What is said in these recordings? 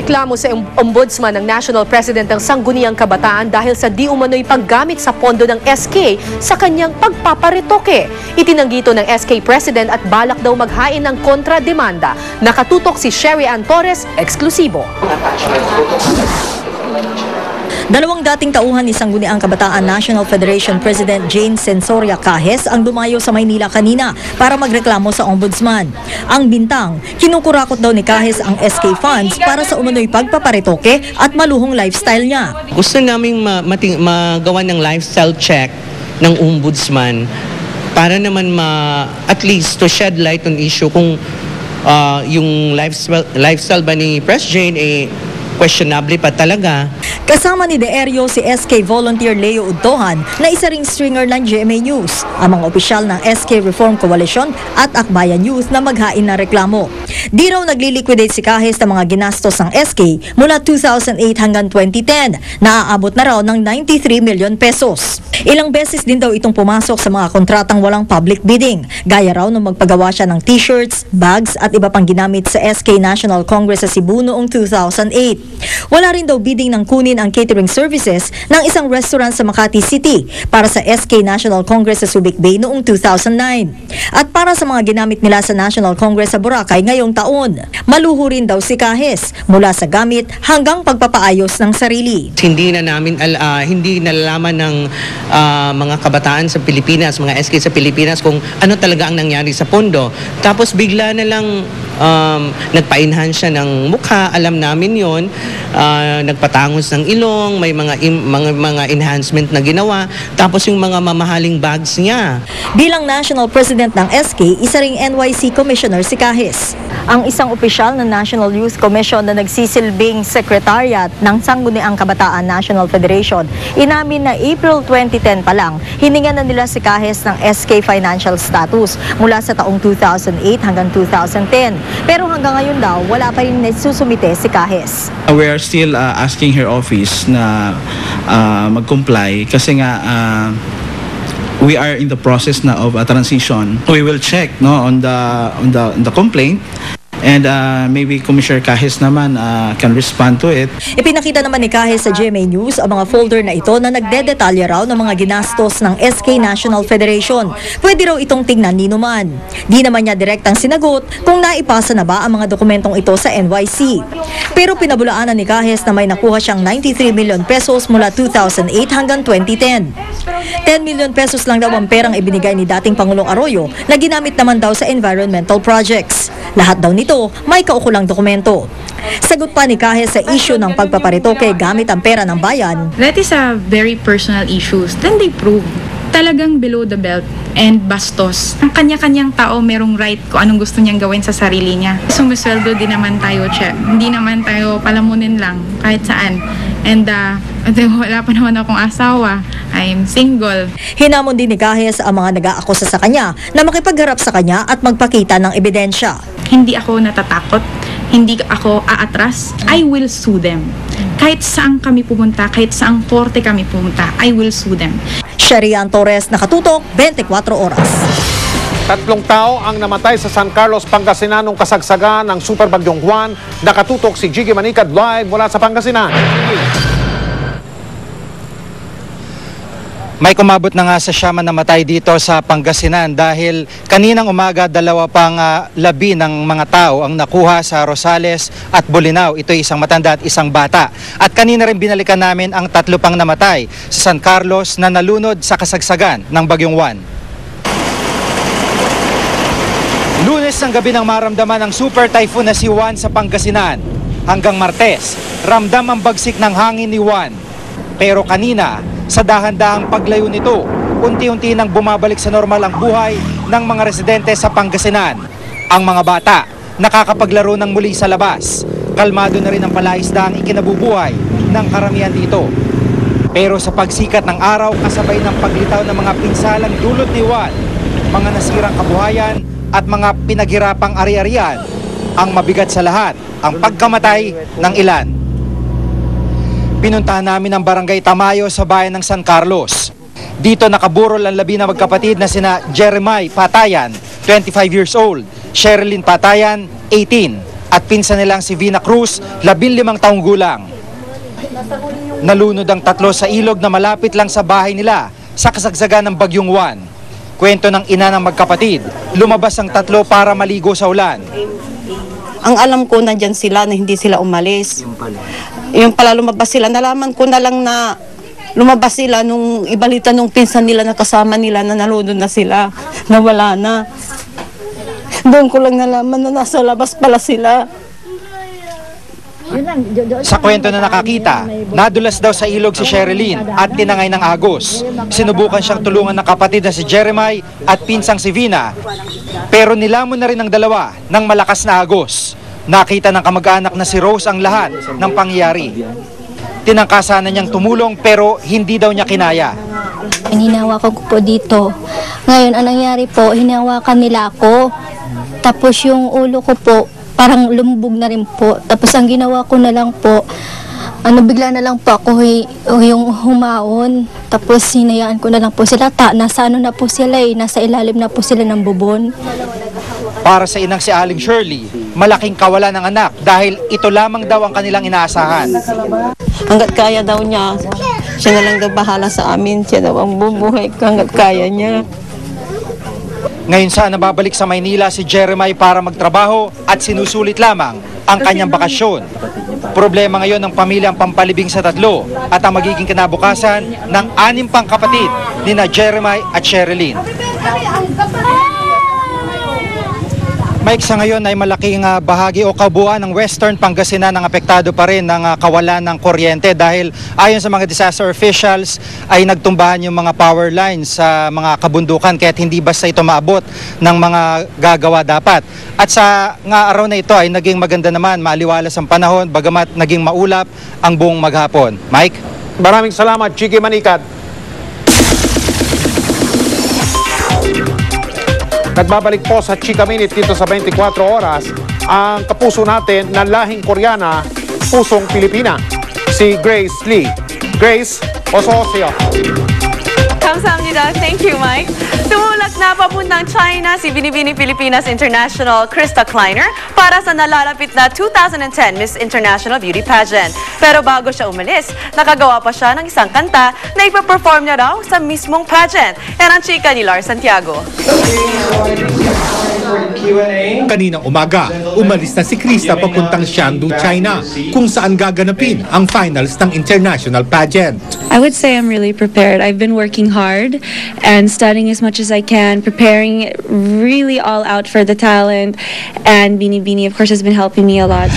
Inireklamo sa Ombudsman ng National President ng Sangguniang Kabataan dahil sa di umano'y paggamit sa pondo ng SK sa kanyang pagpaparetoke. Itinanggi ito ng SK President at balak daw maghain ng kontrademanda. Nakatutok si Sherry Ann Torres, eksklusibo. Dalawang dating tauhan ni Sangguniang Kabataan National Federation President Jane Sensoria Cajes ang dumayo sa Maynila kanina para magreklamo sa Ombudsman. Ang bintang, kinukurakot daw ni Cajes ang SK funds para sa umano'y pagpaparetoke at maluhong lifestyle niya. Gusto naming magawa ng lifestyle check ng Ombudsman para naman at least to shed light on issue kung yung lifestyle ba ni Press Jane questionable pa talaga. Kasama ni De Erio si SK Volunteer Leo Udtohan na isa ring stringer ng GMA News, ang mga opisyal ng SK Reform Coalition at Akbayan Youth na maghain ng reklamo. Di raw nagliliquidate si Cajes ng mga ginastos ng SK mula 2008 hanggang 2010 na aabot na raw ng 93 million pesos. Ilang beses din daw itong pumasok sa mga kontratang walang public bidding, gaya raw nung magpagawa siya ng t-shirts, bags at iba pang ginamit sa SK National Congress sa Cebu noong 2008. Wala rin daw bidding ng kunin ang catering services ng isang restaurant sa Makati City para sa SK National Congress sa Subic Bay noong 2009. At para sa mga ginamit nila sa National Congress sa Boracay ngayong taon, maluho rin daw si Cajes mula sa gamit hanggang pagpapaayos ng sarili. Hindi nalalaman ng mga kabataan sa Pilipinas, mga SK sa Pilipinas kung ano talaga ang nangyari sa pondo. Tapos bigla na lang nagpa-enhance siya ng mukha, alam namin yon. Nagpatangos ng ilong, may mga enhancement na ginawa, tapos yung mga mamahaling bags niya. Bilang National President ng SK, isa ring NYC Commissioner si Cajes. Ang isang opisyal ng National Youth Commission na nagsisilbing Secretariat ng Sangguniang Kabataan National Federation, inamin na April 2010 pa lang, hiningan na nila si Cajes ng SK financial status mula sa taong 2008 hanggang 2010. Pero hanggang ngayon daw, wala pa rin nagsusumite si Cajes. We are still asking her office na mag-comply kasi nga we are in the process na of a transition. We will check on the complaint. And maybe Commissioner Cajes naman can respond to it. Ipinakita naman ni Cajes sa GMA News ang mga folder na ito na nagdedetalya raw ng mga ginastos ng SK National Federation. Pwede raw itong tingnan ni Numan. Di naman niya direktang sinagot kung naipasa na ba ang mga dokumentong ito sa NYC. Pero pinabulaanan ni Cajes na may nakuha siyang 93 million pesos mula 2008 hanggang 2010. 10 million pesos lang daw ang perang ibinigay ni dating Pangulong Arroyo na ginamit naman daw sa environmental projects. Lahat daw nito may kaukulang dokumento. Sagot pa ni Cajes sa issue ng pagpaparetoke gamit ang pera ng bayan. That is a very personal issues. Then they prove talagang below the belt and bastos. Ang kanya-kanyang tao merong right kung anong gusto niyang gawin sa sarili niya. Sumisweldo din naman tayo, Che. Hindi naman tayo palamunin lang kahit saan. And wala pa naman akong asawa. I'm single. Hinamon din ni Cajes ang mga nag-aakusa sa kanya na makipagharap sa kanya at magpakita ng ebidensya. Hindi ako natatakot. Hindi ako aatras. I will sue them. Kahit saan kami pumunta, kahit saan korte kami pumunta, I will sue them. Sherry Ann Torres, nakatutok, 24 oras. 3 tao ang namatay sa San Carlos, Pangasinan nung kasagsagan ng Super Bagyong Juan. Nakatutok si Jiggy Manicad live mula sa Pangasinan. May kumabot na nga sa 7 namatay dito sa Pangasinan dahil kaninang umaga 2 pang labi ng mga tao ang nakuha sa Rosales at Bolinao. Ito isang matanda at isang bata. At kanina rin binalikan namin ang 3 pang namatay sa San Carlos na nalunod sa kasagsagan ng Bagyong Juan. Lunes ng gabi nang maramdaman ang super typhoon na si Juan sa Pangasinan. Hanggang Martes, ramdam ang bagsik ng hangin ni Juan. Pero kanina, sa dahan-dahang paglayo nito, unti-unti nang bumabalik sa normal ang buhay ng mga residente sa Pangasinan. Ang mga bata, nakakapaglaro ng muli sa labas. Kalmado na rin ang palaisdaang ikinabubuhay ng karamihan dito. Pero sa pagsikat ng araw, kasabay ng paglitaw ng mga pinsalang dulot ni Juan, mga nasirang kabuhayan at mga pinaghirapang ari-arian, ang mabigat sa lahat, ang pagkamatay ng ilan. Pinuntahan namin ang Barangay Tamayo sa bayan ng San Carlos. Dito nakaburol ang labi na magkapatid na sina Jeremiah Patayan, 25 years old, Sherilyn Patayan, 18, at pinsan nilang si Vina Cruz, 15 taong gulang. Nalunod ang tatlo sa ilog na malapit lang sa bahay nila sa kasagsagan ng Bagyong Juan. Kwento ng ina ng magkapatid, lumabas ang tatlo para maligo sa ulan. Ang alam ko, nandyan sila na hindi sila umalis. Yung pala lumabas sila, nalaman ko na lang na lumabas sila nung ibalita nung pinsan nila na kasama nila na nalunod na sila, nawala na. Doon ko lang nalaman na nasa labas pala sila. Sa kwento na nakakita, nadulas daw sa ilog si Sherilyn at tinangay ng agos. Sinubukan siyang tulungan ng kapatid na si Jeremiah at pinsang si Vina, pero nilamon na rin ng dalawa ng malakas na agos. Nakita ng kamag-anak na si Rose ang lahat ng pangyayari. Tinangkasan niyang tumulong pero hindi daw niya kinaya. Hinahawakan ko po dito. Ngayon, ang nangyari po, hinahawakan nila ako. Tapos yung ulo ko po, parang lumubog na rin po. Tapos ang ginawa ko na lang po, bigla na lang po ako yung humaon. Tapos hinayaan ko na lang po sila. Nasa na po sila nasa ilalim na po sila ng bubon. Para sa inang si Aling Shirley, malaking kawalan ng anak dahil ito lamang daw ang kanilang inaasahan. Hanggat kaya daw niya, siya na lang daw bahala sa amin. Siya daw ang bubuhay hanggat kaya niya. Ngayon sana nababalik sa Maynila si Jeremiah para magtrabaho at sinusulit lamang ang kanyang bakasyon. Problema ngayon ng pamilya ang pampalibing sa tatlo at ang magiging kinabukasan ng 6 pang kapatid ni na Jeremiah at Sherilyn. Mike, sa ngayon ay malaking bahagi o kabuuan ng Western Pangasinan ang apektado pa rin ng kawalan ng kuryente dahil ayon sa mga disaster officials ay nagtumbahan yung mga power lines sa mga kabundukan kaya't hindi basta ito maabot ng mga gagawa dapat. At sa araw na ito ay naging maganda naman, maaliwalas ang panahon bagamat naging maulap ang buong maghapon. Mike? Maraming salamat, Chiki Manicad. Nagbabalik po sa Chika Minute dito sa 24 oras ang kapuso natin na lahing Koreana, pusong Pilipina, si Grace Lee. Grace, ososyo. 감사합니다. Thank you, Mike. Tumulak na papuntang China si Binibini Pilipinas International Krista Kleiner para sa nalalapit na 2010 Miss International Beauty Pageant. Pero bago siya umalis, nakagawa pa siya ng isang kanta na ipaperform niya raw sa mismong pageant. Yan ang chika ni Lars Santiago. Kaninang umaga, umalis na si Krista papuntang Chengdu, China, kung saan gaganapin ang finals ng international pageant. I would say I'm really prepared. I've been working hard and studying as much as I can, preparing really all out for the talent, and Binibini, of course, has been helping me a lot.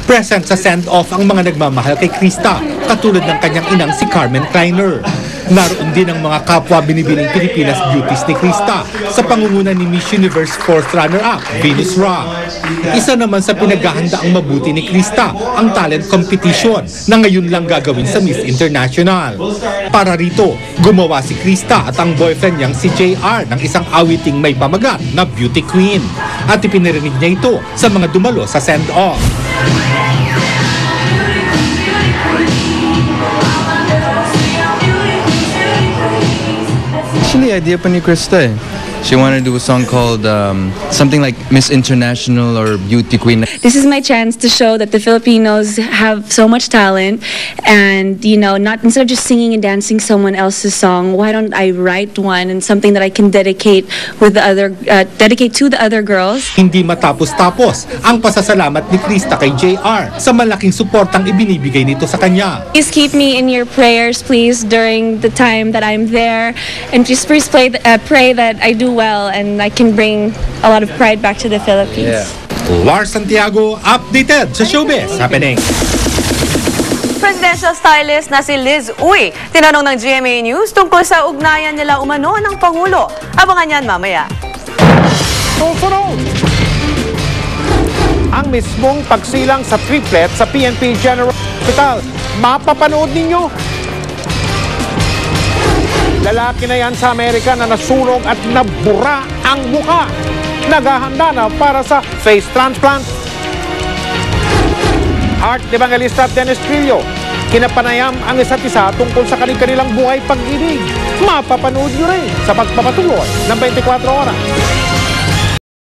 Present sa send-off ang mga nagmamahal kay Krista, katulad ng kanyang inang si Carmen Kleiner. Naroon din ang mga kapwa Binibining Pilipinas beauties ni Krista sa pangunguna ni Miss Universe 4th runner-up, Venus Ra. Isa naman sa pinaghahandaang mabuti ni Krista ang talent competition na ngayon lang gagawin sa Miss International. Para rito, gumawa si Krista at ang boyfriend niyang si JR ng isang awiting may pamagat na Beauty Queen. At ipinarinig niya ito sa mga dumalo sa send-off. Actually, idea pa ni Krista. She wanted to do a song called something like Miss International or Beauty Queen. This is my chance to show that the Filipinos have so much talent, and not instead of just singing and dancing someone else's song, why don't I write one and something that I can dedicate to the other girls. Hindi matapos-tapos ang pasasalamat ni Krista kay JR sa malaking suportang ibinibigay nito sa kanya. Please keep me in your prayers, please, during the time that I'm there, and just please pray that I do well and I can bring a lot of pride back to the Philippines. Lars Santiago, updated sa Showbiz Happening. Presidential stylist na si Liz Uy, tinanong ng GMA News tungkol sa ugnayan nila umano ng Pangulo. Abangan yan mamaya. Susunod! Ang mismong pagsilang sa triplet sa PNP General Hospital. Mapapanood ninyo. Lalaki na yan sa Amerika na nasunog at nabura ang mukha. Naghahanda na para sa face transplant. Art Evangelista at Dennis Trillo, kinapanayam ang isa't isa tungkol sa kanilang buhay pag-ibig. Mapapanood nyo rin sa pagpapatuloy ng 24 oras.